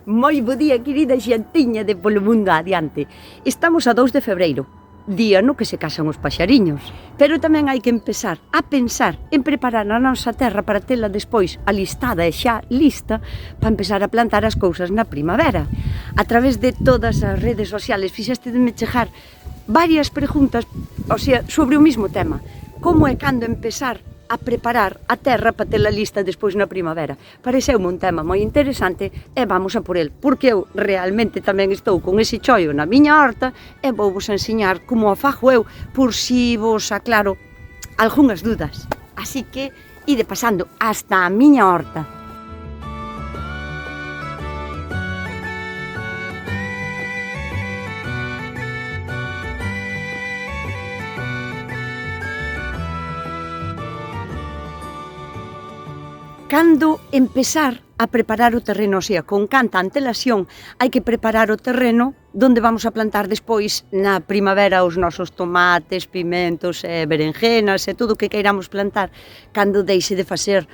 Moi bo día, querida xantiña de Polo Mundo Adiante. Estamos a 2 de febreiro, día no que se casan os paxariños. Pero tamén hai que empezar a pensar en preparar a nosa terra para tela despois alistada e xa lista para empezar a plantar as cousas na primavera. A través de todas as redes sociales fixeste de me chegar varias preguntas, sobre o mesmo tema. Como e cando empezar a preparar a terra para tela lista despois na primavera. Pareceume un tema moi interesante e vamos a por el, porque eu realmente tamén estou con ese choio na miña horta e vou vos ensiñar como o fago eu, por si vos aclaro algunhas dudas. Así que ide pasando hasta a miña horta. Cando empezar a preparar o terreno, con canta antelación, hai que preparar o terreno donde vamos a plantar despois na primavera os nosos tomates, pimentos, berenjenas e todo o que queiramos plantar cando deixe de facer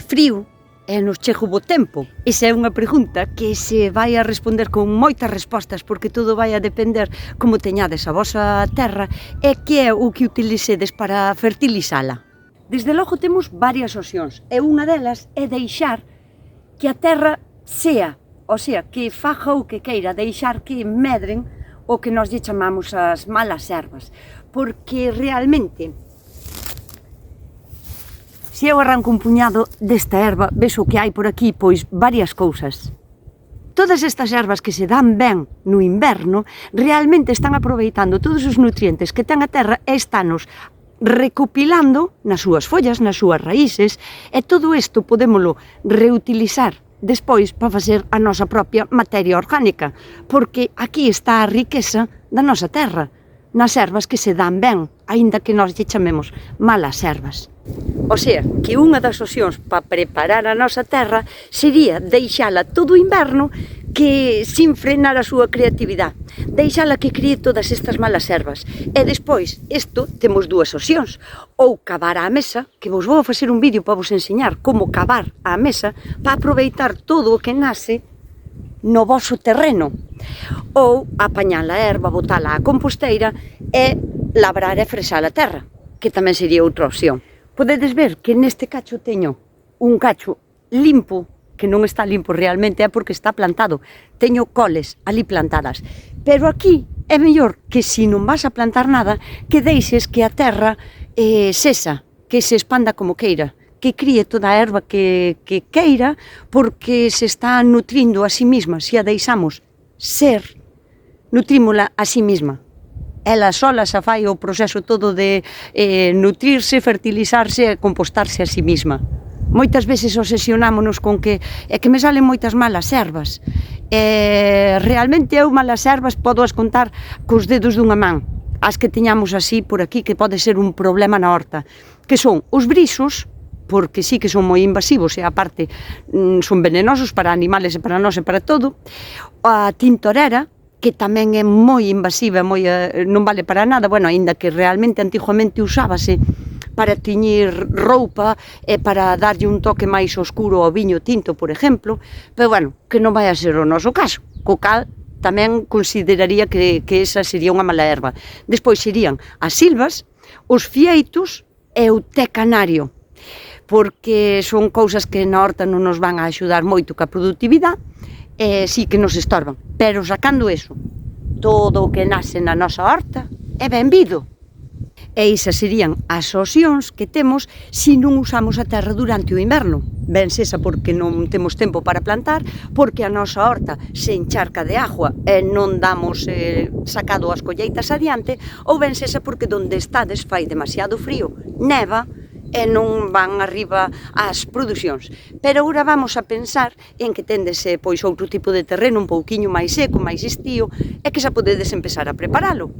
frío e nos chego bo tempo. Esa é unha pregunta que se vai a responder con moitas respostas porque todo vai a depender como teñades a vosa terra e que é o que utilicedes para fertilizala. Desde logo temos varias opcións e unha delas é deixar que a terra sea, que faja o que queira, deixar que medren o que nós lle chamamos as malas ervas, porque realmente se eu arranco un puñado desta erva, ves o que hai por aquí, pois varias cousas. Todas estas ervas que se dan ben no inverno realmente están aproveitando todos os nutrientes que ten a terra e estános recopilando nas súas follas, nas súas raíces, e todo isto podémolo reutilizar despois para facer a nosa propia materia orgánica, porque aquí está a riqueza da nosa terra, nas ervas que se dan ben, aínda que nós lle chamemos malas ervas. Que unha das opcións para preparar a nosa terra sería deixala todo o inverno que sin frenar a súa creatividade, deixala que críe todas estas malas ervas. E despois, temos dúas opcións, ou cavar á mesa, que vos vou facer un vídeo para vos ensiñar como cavar á mesa para aproveitar todo o que nace no voso terreno, ou apañar a erva, botala á composteira e labrar e fresar a terra, que tamén sería outra opción. Podedes ver que neste cacho teño un cacho limpo, que non está limpo realmente é porque está plantado. Teño coles ali plantadas. Pero aquí é mellor que se non vas a plantar nada, que deixes que a terra sexa, que se expanda como queira, que críe toda a erva que queira, porque se está nutrindo a sí mesma. Se a deixamos ser, nutrímola a sí mesma. Ela sola xa fai o proceso todo de nutrirse, fertilizarse e compostarse a sí mesma. Moitas veces obsesionámonos con que é que me salen moitas malas ervas. Realmente eu malas ervas podo as contar cos dedos dunha man. As que teñamos así por aquí que pode ser un problema na horta, que son os brisos, porque sí que son moi invasivos e aparte son venenosos para animales e para nós e para todo. A tintorera, que tamén é moi invasiva, non vale para nada, aínda que realmente antiguamente usábase para tiñir roupa e para darlle un toque máis oscuro ao viño tinto, por exemplo, pero que non vai a ser o noso caso, co cal tamén consideraría que esa sería unha mala erva. Despois serían as silvas, os fieitos e o té canario, porque son cousas que na horta non nos van a axudar moito ca produtividade, e sí que nos estorban, pero sacando eso, todo o que nace na nosa horta é benvido. E esas serían as opcións que temos se non usamos a terra durante o inverno. Ben sexa porque non temos tempo para plantar, porque a nosa horta se encharca de agua e non damos sacado as colleitas adiante, ou ben sexa porque donde estades fai demasiado frío, neva, e non van arriba as producións. Pero agora vamos a pensar en que tendes outro tipo de terreno un pouquiño máis seco, máis estío, e que xa podedes empezar a preparalo,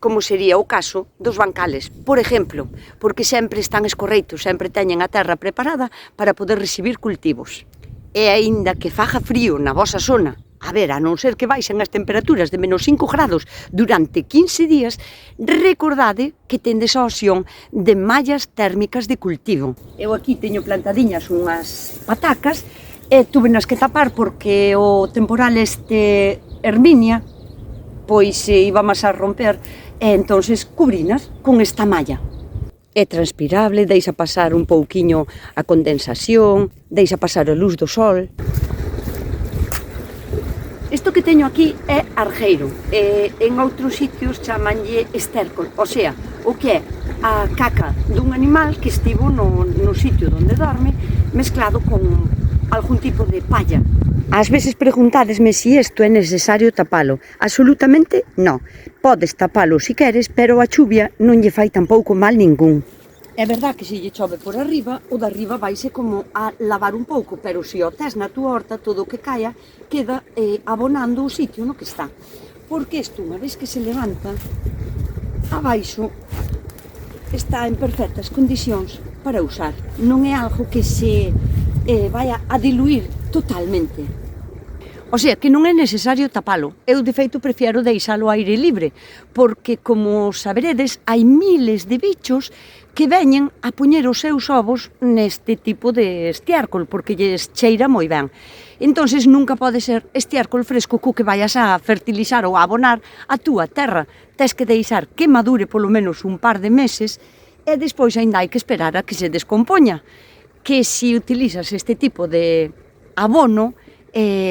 como sería o caso dos bancales, por exemplo, porque sempre están escorreitos, sempre teñen a terra preparada para poder recibir cultivos. E aínda que faja frío na vosa zona, a non ser que baixen as temperaturas de menos 5 grados durante 15 días, recordade que tendes a opción de mallas térmicas de cultivo. Eu aquí teño plantadiñas unhas patacas E túvenas que tapar porque o temporal este Herminia pois íbamos a romper e entonces cubrinas con esta malla. É transpirable, deixa pasar un pouquiño a condensación, deixa pasar a luz do sol. Isto que teño aquí é argeiro, en outros sitios chamanlle estércol, o sea, o que é a caca dun animal que estivo no sitio onde dorme mezclado con algún tipo de palla. Ás veces preguntadesme se isto é necesario tapalo. Absolutamente non. Podes tapalo se queres, pero a chuvia non lle fai tampouco mal ningún. É verdad que se lle chove por arriba, o de arriba vaise como a lavar un pouco, pero se o tes na túa horta, todo o que caia queda abonando o sitio no que está. Porque isto, unha vez que se levanta, abaixo está en perfectas condicións para usar. Non é algo que se vaya a diluir totalmente. O sea, que non é necesario tapalo. Eu, de feito, prefiero deixalo ao aire libre, porque, como saberedes, hai miles de bichos que veñen a poñer os seus ovos neste tipo de estiércol, porque lles cheira moi ben. Entonces, nunca pode ser estiércol fresco co que vayas a fertilizar ou a abonar a túa terra. Tes que deixar que madure polo menos un par de meses e despois ainda hai que esperar a que se descompoña. Que se utilizas este tipo de abono,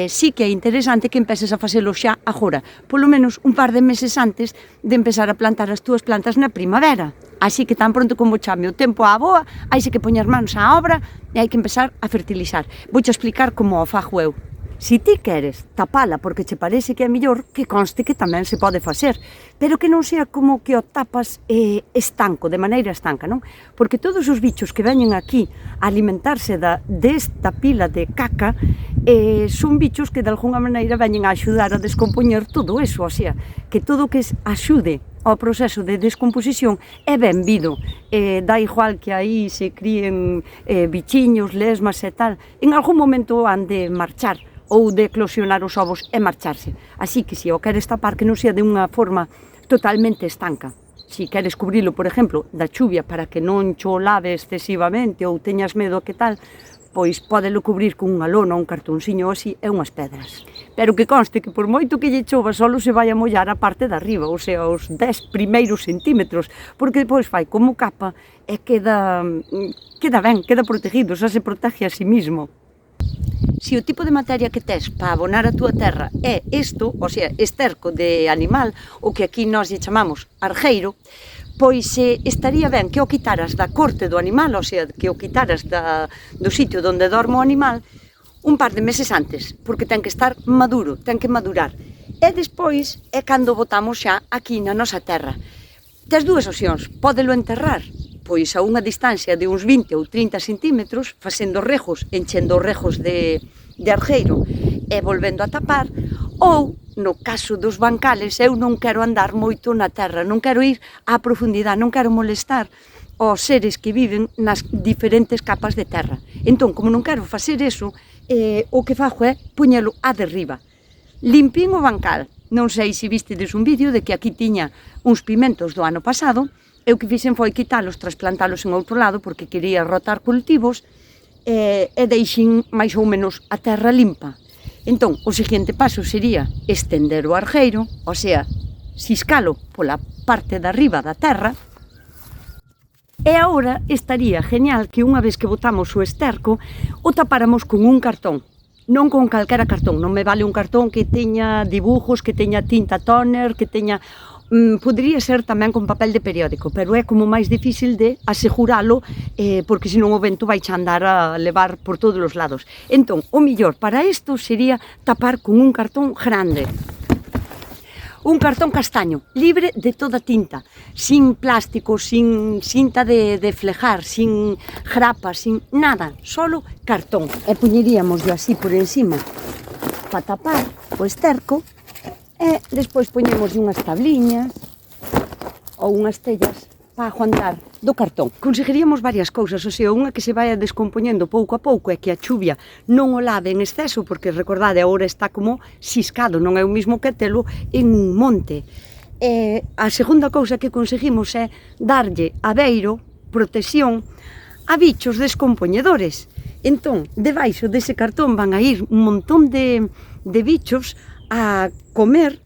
sí que é interesante que empeces a facelo xa agora, polo menos un par de meses antes de empezar a plantar as túas plantas na primavera. Así que tan pronto como chame o tempo á boa, haise que poñer manos á obra e hai que empezar a fertilizar. Vouche explicar como o fago eu. Si ti queres tapala porque che parece que é mellor, que conste que tamén se pode facer, pero que non sea como que o tapas estanco, de maneira estanca, non? Porque todos os bichos que veñen aquí a alimentarse desta pila de caca son bichos que de alguna maneira veñen a axudar a descompoñer todo eso, o sea, que todo o que axude ao proceso de descomposición é benvido. Dá igual que aí se críen bichiños, lesmas e tal, en algún momento han de marchar ou de eclosionar os ovos e marcharse. Así que se o queres tapar, que non sea de unha forma totalmente estanca. Si queres cubrilo, por exemplo, da chuvia para que non cho lave excesivamente ou teñas medo que tal, pois pódelo cubrir con unha lona, un cartonciño así e unhas pedras. Pero que conste que por moito que lle chova solo se vai a mollar a parte de arriba, ou sea, os 10 primeiros centímetros, porque depois fai como capa e queda ben, queda protegido, xa se protege a si mismo. Se o tipo de materia que tes para abonar a túa terra é isto, o sea, esterco de animal, o que aquí nós lle chamamos argeiro, pois estaría ben que o quitaras da corte do animal, o sea, que o quitaras do sitio onde dorme o animal un par de meses antes, porque ten que estar maduro, ten que madurar. E despois é cando botamos xa aquí na nosa terra. Tes dúas opcións, pódelo enterrar, pois a unha distancia de uns 20 ou 30 centímetros, facendo rejos, enchendo rejos de argeiro e volvendo a tapar, ou, no caso dos bancales, eu non quero andar moito na terra, non quero ir á profundidade, non quero molestar aos seres que viven nas diferentes capas de terra. Entón, como non quero facer eso, o que fago é poñelo a derriba. Limpín o bancal. Non sei se vistedes un vídeo de que aquí tiña uns pimentos do ano pasado, e o que fixen foi quitalos, trasplantalos en outro lado, porque quería rotar cultivos, e deixen máis ou menos a terra limpa. Entón, o seguinte paso sería estender o argeiro, o sea, xiscalo pola parte de arriba da terra, e agora estaría genial que unha vez que botamos o esterco, o tapáramos con un cartón. Non con calquera cartón, non me vale un cartón que teña dibujos, que teña tinta toner, que teña... Podría ser tamén con papel de periódico, pero é como máis difícil de aseguralo, porque senón o vento vai andar a levar por todos os lados. Entón, o mellor para isto sería tapar con un cartón grande. Un cartón castaño, libre de toda tinta, sin plástico, sin cinta de flejar, sin grapa, sin nada, solo cartón. E poñeríamos así por encima para tapar o esterco. E despois poñemos unhas tabliñas ou unhas tellas para aguantar do cartón. Conseguiríamos varias cousas, o sea, unha que se vai descompoñendo pouco a pouco é que a chuvia non o lave en exceso, porque recordade, agora está como xiscado, non é o mismo que telo en un monte. E a segunda cousa que conseguimos é darlle abeiro, protección, a bichos descompoñedores. Entón, debaixo dese cartón van a ir un montón de bichos a comer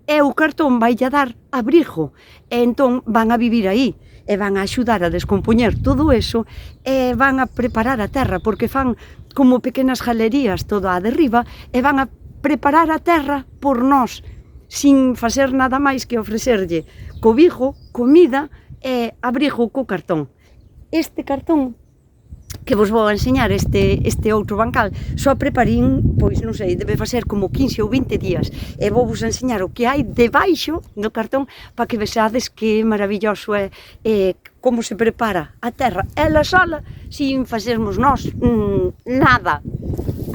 e o cartón vai a dar abrigo e entón van a vivir aí e van a axudar a descompoñer todo eso e van a preparar a terra porque fan como pequenas galerías toda a derriba e van a preparar a terra por nós sin facer nada máis que ofrecerlle cobijo, comida e abrigo co cartón. Este cartón que vos vou enseñar, este outro bancal, só preparín, pois non sei, debe facer como 15 ou 20 días e vou vos enseñar o que hai debaixo do cartón para que vexades que maravilloso é como se prepara a terra ela sola, sin facermos nós nada.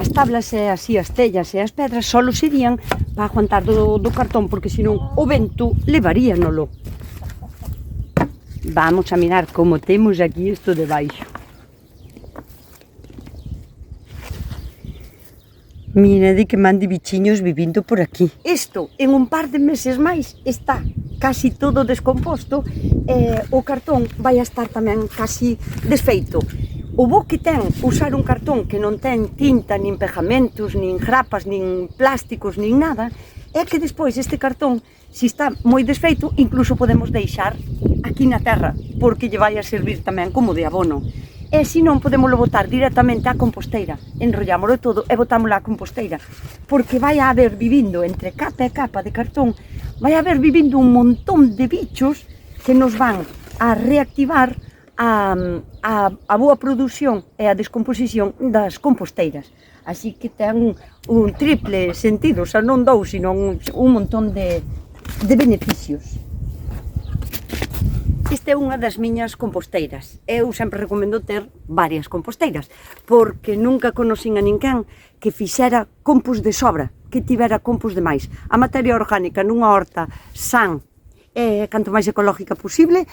As tablas e así as tellas e as pedras solo serían para aguantar do cartón porque senón o vento levaríanolo. Vamos a mirar como temos aquí isto debaixo. Mirade que man de bichiños vivindo por aquí. Isto, en un par de meses máis, está casi todo descomposto e o cartón vai a estar tamén casi desfeito. O bo que ten usar un cartón que non ten tinta, nin pegamentos, nin grapas, nin plásticos, nin nada, é que despois este cartón, se está moi desfeito, incluso podemos deixar aquí na terra, porque lle vai a servir tamén como de abono. E se non, podemos botar directamente á composteira, enrollámoslo todo e botámoslo á composteira, porque vai a haber vivindo entre capa e capa de cartón, vai a haber vivindo un montón de bichos que nos van a reactivar a boa produción e a descomposición das composteiras. Así que ten un triple sentido, xa non dous, sino un montón de beneficios. Esta é unha das miñas composteiras. Eu sempre recomendo ter varias composteiras, porque nunca conocín a ninguén que fixera compost de sobra, que tivera compost de máis. A materia orgánica nunha horta san e canto máis ecológica posible,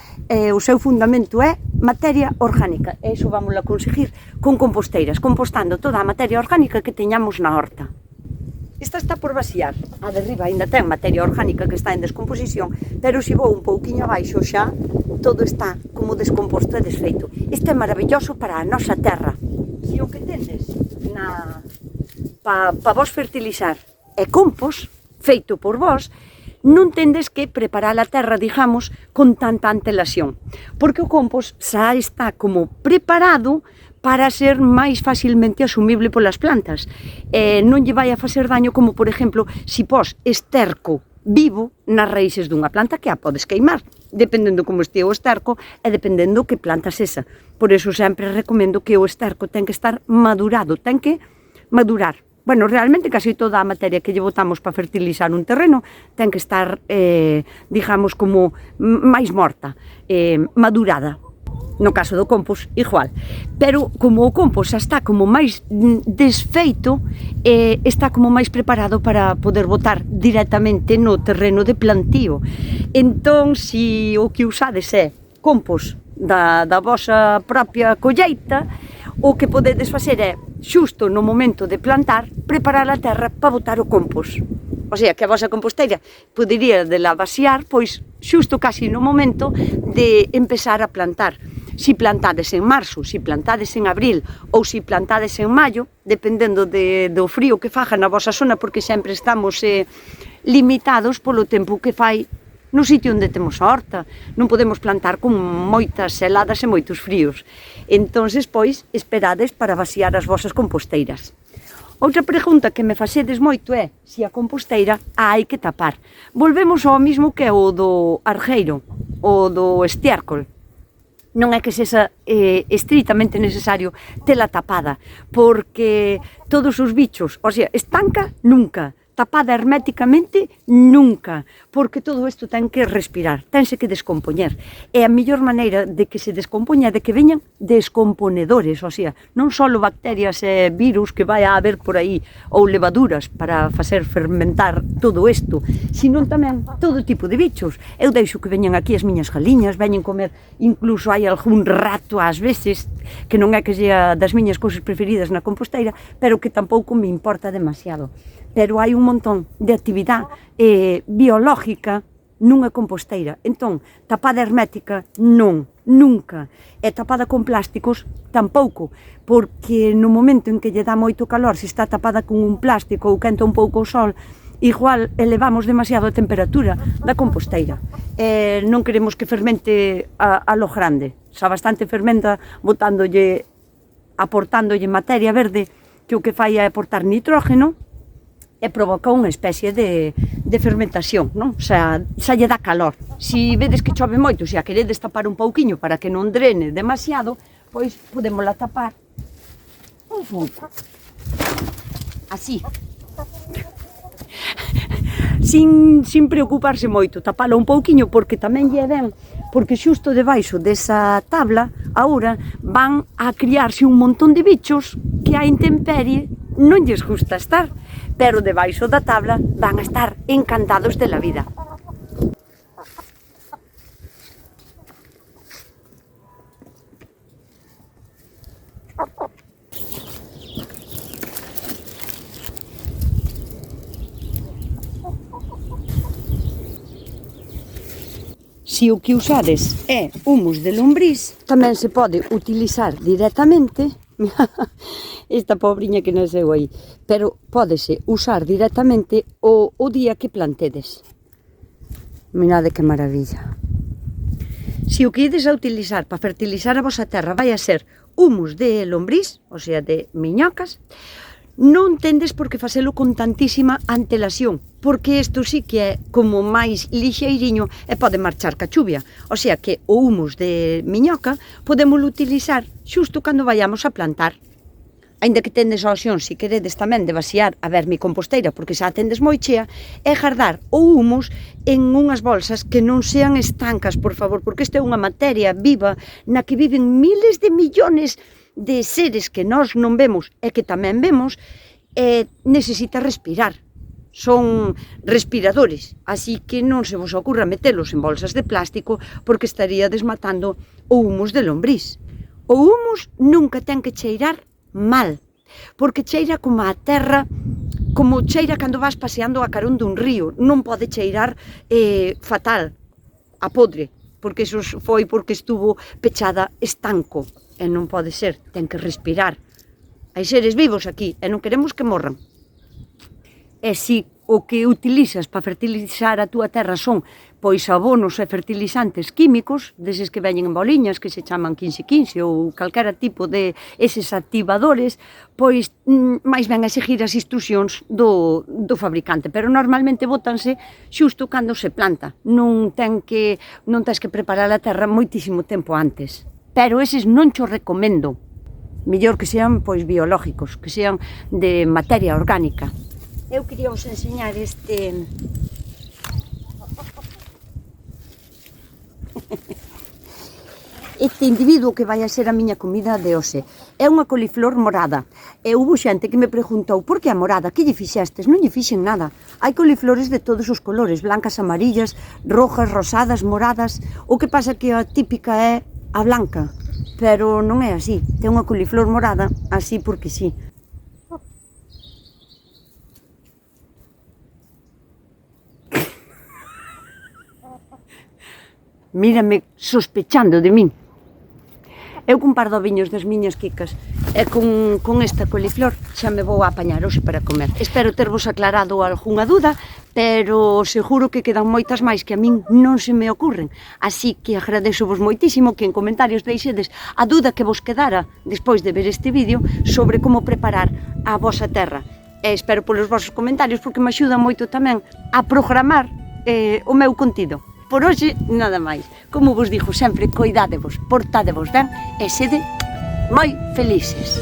o seu fundamento é materia orgánica. E iso vamos a conseguir con composteiras, compostando toda a materia orgánica que teñamos na horta. Esta está por vaciar, a derriba ainda ten materia orgánica que está en descomposición, pero se vou un pouquiño abaixo xa, todo está como descomposto e desfeito. Este é maravilloso para a nosa terra. Se o que tendes para vos fertilizar é compost feito por vos, non tendes que preparar a terra, digamos, con tanta antelación, porque o compost xa está como preparado para ser máis facilmente asumible polas plantas. Non lle vai a facer daño como, por exemplo, se pos esterco vivo nas raíces dunha planta que a podes queimar, dependendo como este o esterco e dependendo que planta esa. Por iso sempre recomendo que o esterco ten que estar madurado, ten que madurar. Bueno, realmente casi toda a materia que lle botamos para fertilizar un terreno ten que estar, digamos, como máis morta, madurada. No caso do compost, igual. Pero como o compost xa está como máis desfeito, está como máis preparado para poder botar directamente no terreno de plantío. Entón, se o que usades é compost da vosa propia colleita, o que podedes facer é, xusto no momento de plantar, preparar a terra para botar o compost. O sea, que a vosa composteira podería de la vaciar, pois, xusto casi no momento de empezar a plantar. Si plantades en marzo, si plantades en abril ou si plantades en maio, dependendo do frío que faga na vosa zona, porque sempre estamos limitados polo tempo que fai no sitio onde temos a horta. Non podemos plantar con moitas heladas e moitos fríos. Entón, pois, esperades para vaciar as vosas composteiras. Outra pregunta que me facedes moito é se a composteira a hai que tapar. Volvemos ao mismo que o do argeiro, o do estiércol. Non é que sexa estritamente necesario tela tapada, porque todos os bichos, o sea, estanca nunca, tapada herméticamente nunca, porque todo isto ten que respirar, tense que descompoñer. E a mellor maneira de que se descompoña é de que veñan descomponedores, o sea, non só bacterias e virus que vai a haber por aí, ou levaduras para facer fermentar todo isto, sino tamén todo tipo de bichos. Eu deixo que veñan aquí as miñas galiñas, veñen comer, incluso hai algún rato ás veces, que non é que sea das miñas cousas preferidas na composteira, pero que tampouco me importa demasiado. Pero hai un montón de actividade biológica nunha composteira. Entón, tapada hermética, non, nunca. E tapada con plásticos, tampouco, porque no momento en que lle dá moito calor, se está tapada con un plástico ou quenta un pouco o sol, igual elevamos demasiado a temperatura da composteira. Non queremos que fermente a lo grande. Xa bastante fermenta aportándolle materia verde, que o que fai é aportar nitrógeno e provoca unha especie de fermentación, non? Xa lle dá calor. Se vedes que chove moito, se a queredes tapar un pouquiño para que non drene demasiado, pois podémola tapar un pouco. Así. Sin preocuparse moito, tapala un pouquiño, porque tamén lle ben, porque xusto debaixo desa tabla, agora van a criarse un montón de bichos que a intemperie non lles gusta estar, pero debaixo da tabla van a estar encantados de la vida. Se o que usades é humus de lombriz, tamén se pode utilizar directamente, esta pobriña que nasceu aí, pero pódese usar directamente o día que plantedes. Mirade que maravilla. Se o que ides a utilizar para fertilizar a vosa terra vai a ser humus de lombriz, o sea, de miñocas, non tendes por que facelo con tantísima antelación, porque isto sí que é como máis lixeiriño e pode marchar ca chuvia. O sea que o humus de miñoca podémolo utilizar xusto cando vayamos a plantar. Aínda que tendes a opción, se queredes tamén, de vaciar a vermicomposteira, porque xa a tendes moi chea, e gardar o humus en unhas bolsas que non sean estancas, por favor, porque esta é unha materia viva na que viven miles de millones de seres que nós non vemos e que tamén vemos, necesita respirar. Son respiradores, así que non se vos ocurra metelos en bolsas de plástico, porque estaría desmatando o humus de lombriz. O humus nunca ten que cheirar mal, porque cheira como a terra, como cheira cando vas paseando a carón dun río. Non pode cheirar fatal, a podre, porque iso foi porque estuvo pechada estanco. E non pode ser, ten que respirar. Hai seres vivos aquí e non queremos que morran. E se o que utilizas para fertilizar a túa terra son pois abonos e fertilizantes químicos, deses que veñen en boliñas, que se chaman 15-15 ou calquera tipo de eses activadores, pois máis ben a seguir as instruccións do fabricante, pero normalmente bótanse xusto cando se planta. Non tens que preparar a terra moitísimo tempo antes. Pero eses non cho recomendo. Mellor que sean pois biológicos, que sean de materia orgánica. Eu quería vos enseñar este individuo que vai a ser a miña comida de hoxe. É unha coliflor morada. E houve xente que me preguntou: por que a morada? Que lle fixestes? Non lle fixen nada. Hai coliflores de todos os colores, blancas, amarillas, rojas, rosadas, moradas. O que pasa que a típica é a blanca, pero non é así. Ten unha coliflor morada así porque sí. Mírame sospechando de min. Eu cun par de oviños das miñas quicas e con esta coliflor xa me vou a apañar hoxe para comer. Espero tervos aclarado algunha dúda, pero seguro que quedan moitas máis que a min non se me ocurren. Así que agradecovos moitísimo que en comentarios deixedes a dúda que vos quedara despois de ver este vídeo sobre como preparar a vosa terra. E espero polos vosos comentarios porque me axuda moito tamén a programar o meu contido. Por hoxe, nada máis. Como vos digo sempre, coidádevos, portádevos ben e sede moi felices.